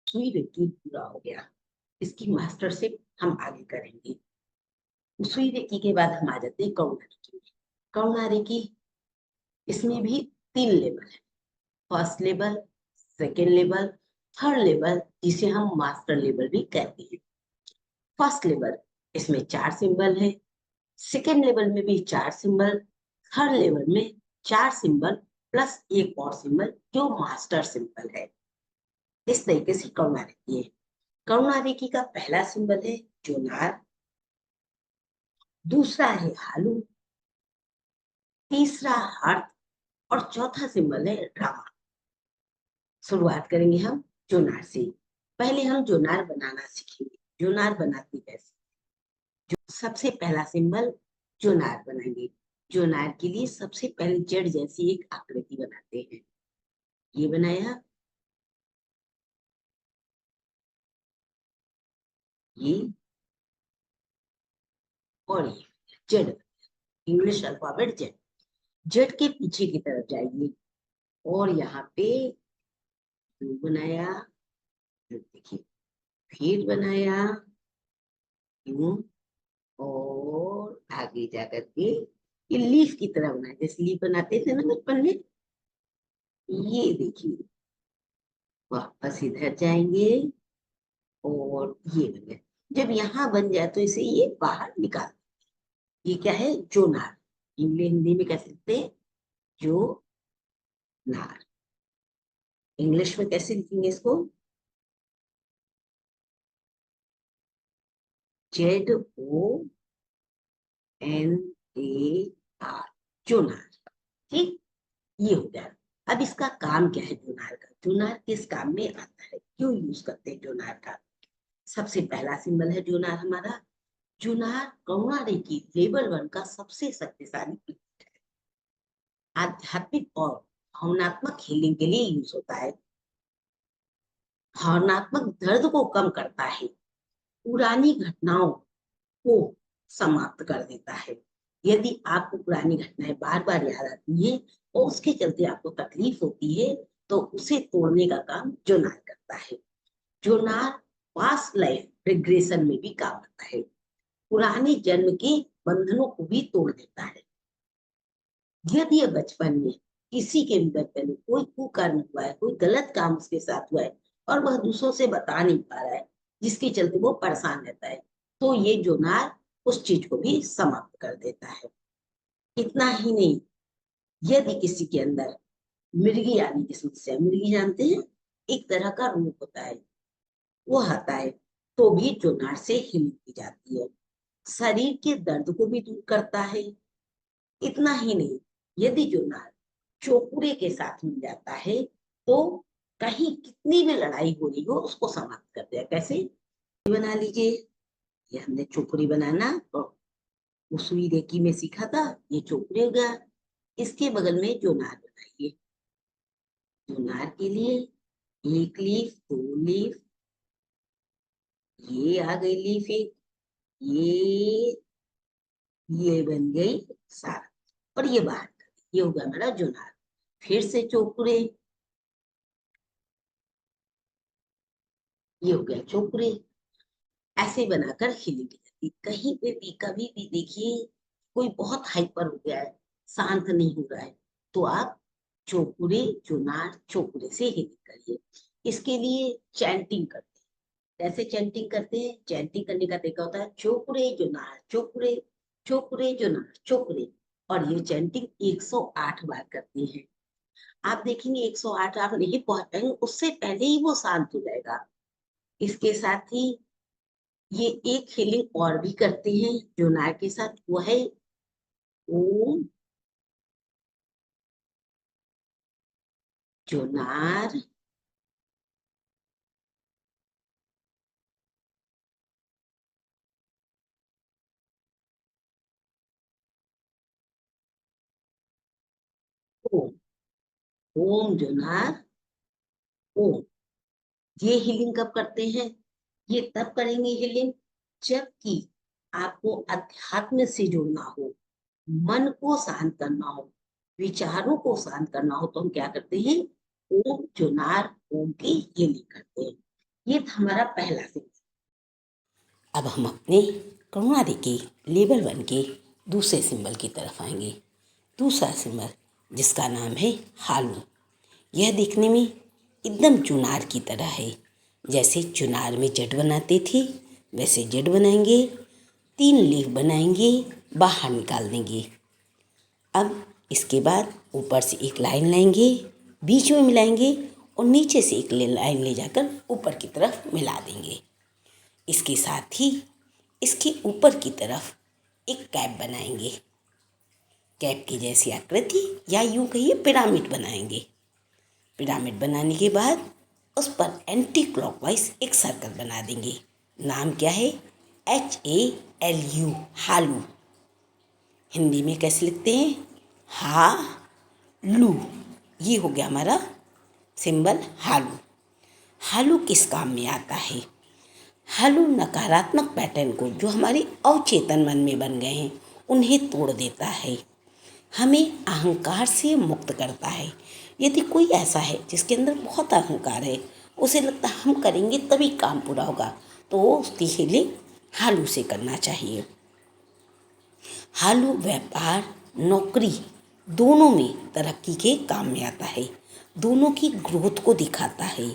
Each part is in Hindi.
सुई रेकी पूरा हो गया, इसकी मास्टरशिप हम आगे करेंगे। सुई रेकी के बाद हम आ जाते हैं करुणा रेकी में। करुणा रेकी, इसमें भी 3 लेवल है। First level, second level, third level, जिसे हम मास्टर लेवल भी कहते हैं। फर्स्ट लेवल, इसमें 4 सिंबल है। सेकेंड लेवल में भी 4 सिंबल। थर्ड लेवल में 4 सिंबल प्लस एक और सिंबल जो मास्टर सिंबल है। इस तरीके से करुणा रेकी है। करुणा रेकी का पहला सिंबल है जोनार, दूसरा है हालू, तीसरा हार्ट और चौथा सिंबल है ड्रामा। शुरुआत करेंगे हम जोनार से। पहले हम जोनार बनाना सीखेंगे। जोनार बनाते कैसे? सबसे पहला सिंबल जोनार बनाएंगे। जोनार के लिए सबसे पहले जेड जैसी एक आकृति बनाते हैं। ये बनाया, ये और ये Z, English alphabet Z. Z के पीछे की तरफ जाइए और यहाँ पे बनाया, देखिए, फिर बनाया यूं, और आगे जाकर के ये लीफ की तरह बनाया, जैसे लीफ बनाते थे ना बचपन में। ये देखिए, वापस इधर जाएंगे और ये बन गया। जब यहाँ बन जाए तो इसे ये बाहर निकाल। ये क्या है? जोनार। इंग्लिश हिंदी में कैसे लिखते हैं? जो नार। इंग्लिश में कैसे लिखेंगे इसको? ZONAR, Zonar. ठीक, ये हो गया। अब इसका काम क्या है जोनार का? जोनार किस काम में आता है, क्यों यूज करते हैं जोनार का? सबसे पहला सिंबल है जोनार हमारा। जोनार करुणा रेकी लेवल 1 का सबसे शक्तिशाली प्रतीक है। आध्यात्मिक और भावनात्मक हीलिंग के लिए यूज होता है। भावनात्मक दर्द को कम करता है, पुरानी घटनाओं को समाप्त कर देता है। यदि आपको पुरानी घटनाएं बार बार याद आती है और उसके चलते आपको तकलीफ होती है, तो उसे तोड़ने का काम जोनार करता है। जोनार पास्ट लाइफ रिग्रेशन में भी काम आता है, पुराने जन्म के बंधनों को भी तोड़ देता है। यदि बचपन में किसी के भी बचपन में कोई कुकर्म हुआ है, कोई गलत काम उसके साथ हुआ है और वह दूसरों से बता नहीं पा रहा है, जिसके चलते वो परेशान रहता है, तो ये जोनार उस चीज को भी समाप्त कर देता है। इतना ही नहीं, यदि किसी के अंदर मिर्गी आने की समस्या, मिर्गी जानते हैं, एक तरह का रोग होता है, वो आता है, तो भी जोनार से हीलिंग की जाती है। शरीर के दर्द को भी दूर करता है। इतना ही नहीं, यदि जोनार चोकुरे के साथ मिल जाता है, तो कहीं कितनी भी लड़ाई हो रही हो उसको समाप्त कर दिया। कैसे? बना लीजिए, ये हमने चोकुरी बनाना तो सुई रेकी में सीखा था, ये चोकुरे हो गया। इसके बगल में जोनार बनाइए। जोनार के लिए एक लीफ, 2 लीफ, ये आ गई लीफ एक, ये ये बन गई सारा, और ये बाहर कर दी। ये होगा हमारा जोनार। फिर से चोकुरे, ये हो गया चोकुरे। ऐसे बनाकर हीलिंग की जाती। कहीं पे भी कभी भी देखिए कोई बहुत हाइपर हो गया है, शांत नहीं हो रहा है, तो आप चोकुरे, जोनार चोकुरे से हीलिंग करिए। इसके लिए चैंटिंग करते हैं। कैसे चैंटिंग करते हैं? चैंटिंग करने का तरीका होता है चोकुरे जोनार चोकुरे, चोकुरे जोनार चोकुरे। और ये चैंटिंग 108 बार करते हैं। आप देखेंगे 108 आप नहीं पहुंच पाएंगे, उससे पहले ही वो शांत हो जाएगा। इसके साथ ही ये एक हीलिंग और भी करते हैं जोनार के साथ, वो है ओम जोनार ओम। ओम जोनार ओम। ये हीलिंग कब करते हैं? ये तब करेंगे हीलिंग जबकि आपको अध्यात्म से जुड़ना हो, मन को शांत करना हो, विचारों को शांत करना हो, तो हम क्या करते हैं? ओम जोनार ओम की हीलिंग करते हैं। ये था हमारा पहला सिंबल। अब हम अपने करुणादि के लेवल 1 के दूसरे सिंबल की तरफ आएंगे। दूसरा सिंबल जिसका नाम है हालू। यह देखने में एकदम चुनार की तरह है। जैसे चुनार में जड़ बनाते थे वैसे जड़ बनाएंगे, 3 लीफ बनाएंगे, बाहर निकाल देंगे। अब इसके बाद ऊपर से एक लाइन लाएंगे, बीच में मिलाएंगे और नीचे से एक लाइन ले जाकर ऊपर की तरफ मिला देंगे। इसके साथ ही इसके ऊपर की तरफ एक कैप बनाएंगे। कैप की जैसी आकृति या यूं कहिए पिरामिड बनाएंगे। पिरामिड बनाने के बाद उस पर एंटी क्लॉकवाइज एक सर्कल बना देंगे। नाम क्या है? HALU, हालू। हिंदी में कैसे लिखते हैं? हा लू। ये हो गया हमारा सिंबल हालू। हालू किस काम में आता है? हालू नकारात्मक पैटर्न को जो हमारे अवचेतन मन में बन गए हैं उन्हें तोड़ देता है, हमें अहंकार से मुक्त करता है। यदि कोई ऐसा है जिसके अंदर बहुत अहंकार है, उसे लगता है हम करेंगे तभी काम पूरा होगा, तो उसकी हीलिंग हालू से करना चाहिए। हालू व्यापार नौकरी दोनों में तरक्की के काम में आता है, दोनों की ग्रोथ को दिखाता है।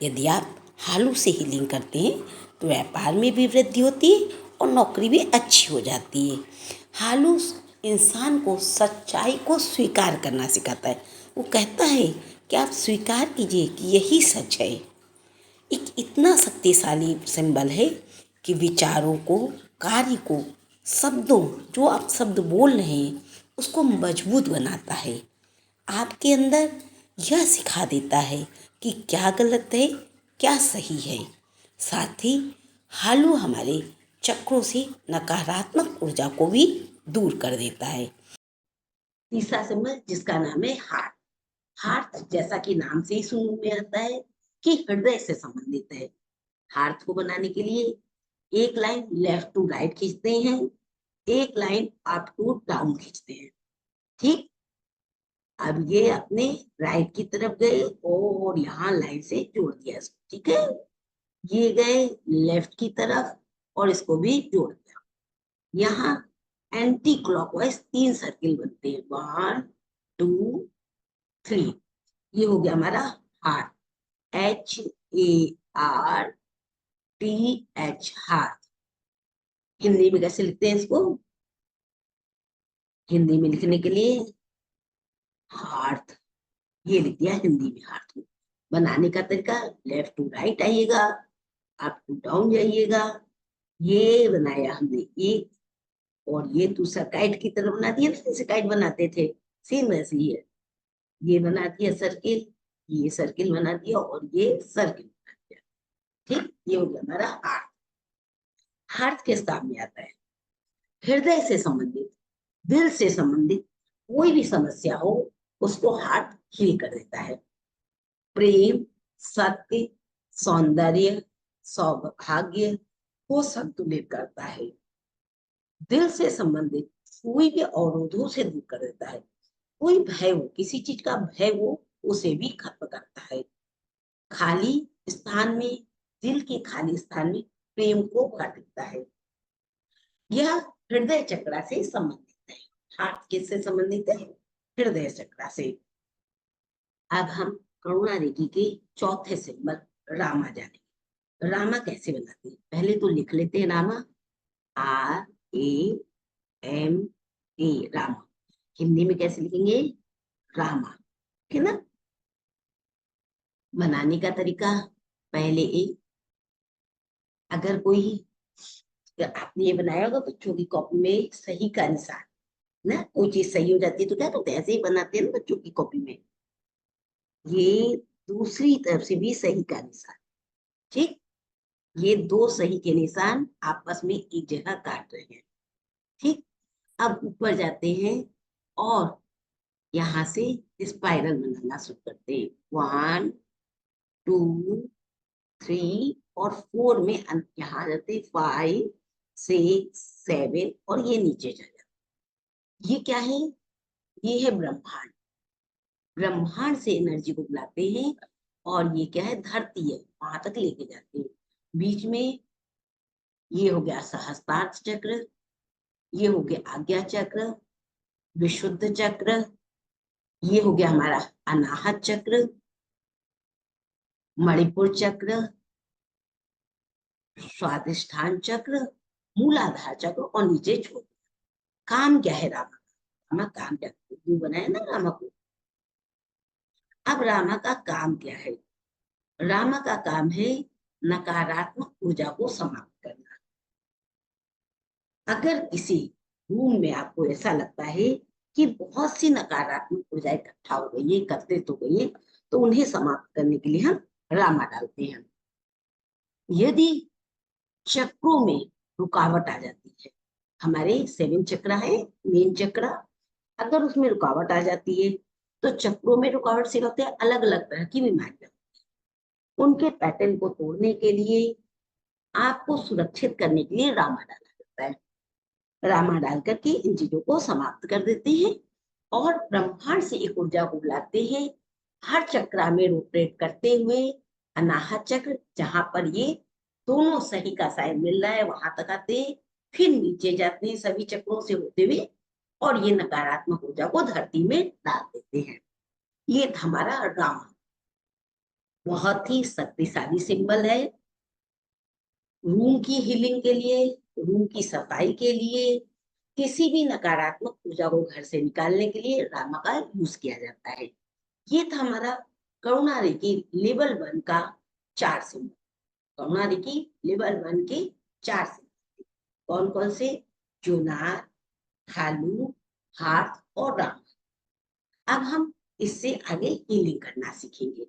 यदि आप हालू से हीलिंग करते हैं तो व्यापार में भी वृद्धि होती है और नौकरी भी अच्छी हो जाती है। हालू इंसान को सच्चाई को स्वीकार करना सिखाता है। वो कहता है कि आप स्वीकार कीजिए कि यही सच है। एक इतना शक्तिशाली सिंबल है कि विचारों को, कार्य को, शब्दों जो आप शब्द बोल रहे हैं उसको मजबूत बनाता है। आपके अंदर यह सिखा देता है कि क्या गलत है क्या सही है। साथ ही हालू हमारे चक्रों से नकारात्मक ऊर्जा को भी दूर कर देता है। तीसरा सिंबल जिसका नाम है हार्ट। हार्ट जैसा कि नाम से ही सुनने में आता है कि हृदय से संबंधित है। हार्ट को बनाने के लिए एक लाइन लेफ्ट टू राइट खींचते हैं, एक लाइन अप टू डाउन खींचते हैं। ठीक, अब ये अपने राइट की तरफ गए और यहाँ लाइन से जोड़ दिया इसको। ठीक है, ये गए लेफ्ट की तरफ और इसको भी जोड़ दिया। यहाँ एंटी क्लॉकवाइज 3 सर्किल बनते हैं, 1 2 3। ये हो गया हमारा हार्ट, HART, हार्ट। हिंदी में कैसे लिखते हैं इसको? हिंदी में लिखने के लिए हार्ट ये लिख दिया हिंदी में। हार्ट बनाने का तरीका लेफ्ट टू राइट आइएगा, अप टू डाउन जाइएगा। ये बनाया हमने एक, और ये दूसरा काइट की तरह बना दिया, जैसे काइट बनाते थे सेम वैसे ही है। ये बना दिया सर्किल, ये सर्किल बना दिया और ये सर्किल बना दिया। ठीक, ये हो गया हमारा हार्ट। हार्ट किस काम में आता है? हृदय से संबंधित, दिल से संबंधित कोई भी समस्या हो उसको हार्ट हील कर देता है। प्रेम, सत्य, सौंदर्य, सौभाग्य को संतुलित करता है। दिल से संबंधित कोई भी अवरोधों से दूर कर देता है। कोई भय हो, किसी चीज का भय हो, उसे भी खत्म करता है। खाली स्थान में, दिल के खाली स्थान में प्रेम को भर देता है। यह हृदय चक्र से संबंधित है। हार्ट किससे संबंधित है? हृदय चक्र से। अब हम करुणा रेखी के चौथे सिंबल रामा जानेंगे। रामा कैसे बनाते हैं? पहले तो लिख लेते हैं रामा, RAMA, रामा। हिंदी में कैसे लिखेंगे? रामा। ठीक है ना? बनाने का तरीका, पहले एक, अगर कोई आपने ये बनाया होगा बच्चों की कॉपी में सही का निशान, ना कोई चीज सही हो जाती है तो क्या करते हैं, ऐसे ही बनाते हैं ना बच्चों की कॉपी में। ये दूसरी तरफ से भी सही का निशान। ठीक, ये 2 सही के निशान आपस में एक जगह काट रहे हैं। ठीक, अब ऊपर जाते हैं और यहाँ से स्पाइरल बनाना शुरू करते हैं। 1 2 3 और 4 में यहाँ आ जाते 5 6 7 और ये नीचे चले जाते। ये क्या है? ये है ब्रह्मांड। ब्रह्मांड से एनर्जी को बुलाते हैं। और ये क्या है? धरती है। वहां तक लेके जाते हैं। बीच में ये हो गया सहस्त्रार चक्र, ये हो गया आज्ञा चक्र, विशुद्ध चक्र, ये हो गया हमारा अनाहत चक्र, मणिपुर चक्र, स्वादिष्ठान चक्र, मूलाधार चक्र और नीचे छोड़। काम क्या है रामा का? रामा काम क्या, क्यों बनाया ना रामा को। अब रामा का काम क्या है? रामा का काम है नकारात्मक ऊर्जा को समाप्त करना। अगर किसी रूम में आपको ऐसा लगता है कि बहुत सी नकारात्मक ऊर्जा इकट्ठा हो गई है, एकत्रित हो गई है, तो उन्हें समाप्त करने के लिए हम रामा डालते हैं। यदि चक्रों में रुकावट आ जाती है, हमारे 7 चक्र है मेन चक्र, अगर उसमें रुकावट आ जाती है तो चक्रों में रुकावट से होते हैं अलग अलग तरह की बीमारियां। उनके पैटर्न को तोड़ने के लिए, आपको सुरक्षित करने के लिए रामा डाला जाता है। रामा डाल करके इन चीजों को समाप्त कर देते हैं और ब्रह्मांड से एक ऊर्जा को बुलाते हैं, हर चक्र में रोटेट करते हुए अनाहत चक्र, जहां पर ये दोनों सही का साइन मिल रहा है वहां तक आते हैं, फिर नीचे जाते हैं सभी चक्रों से होते हुए और ये नकारात्मक ऊर्जा को धरती में डाल देते हैं। ये हमारा रामा बहुत ही शक्तिशाली सिंबल है रूम की हीलिंग के लिए, रूम की सफाई के लिए, किसी भी नकारात्मक ऊर्जा को घर से निकालने के लिए रामा का यूज किया जाता है। ये था हमारा करुणा रेखी लेवल 1 का 4 सिंबल। करुणा रेखी लेवल 1 के 4 सिंबल कौन कौन से? जोनार, थालू, हाथ और राम। अब हम इससे आगे हीलिंग करना सीखेंगे।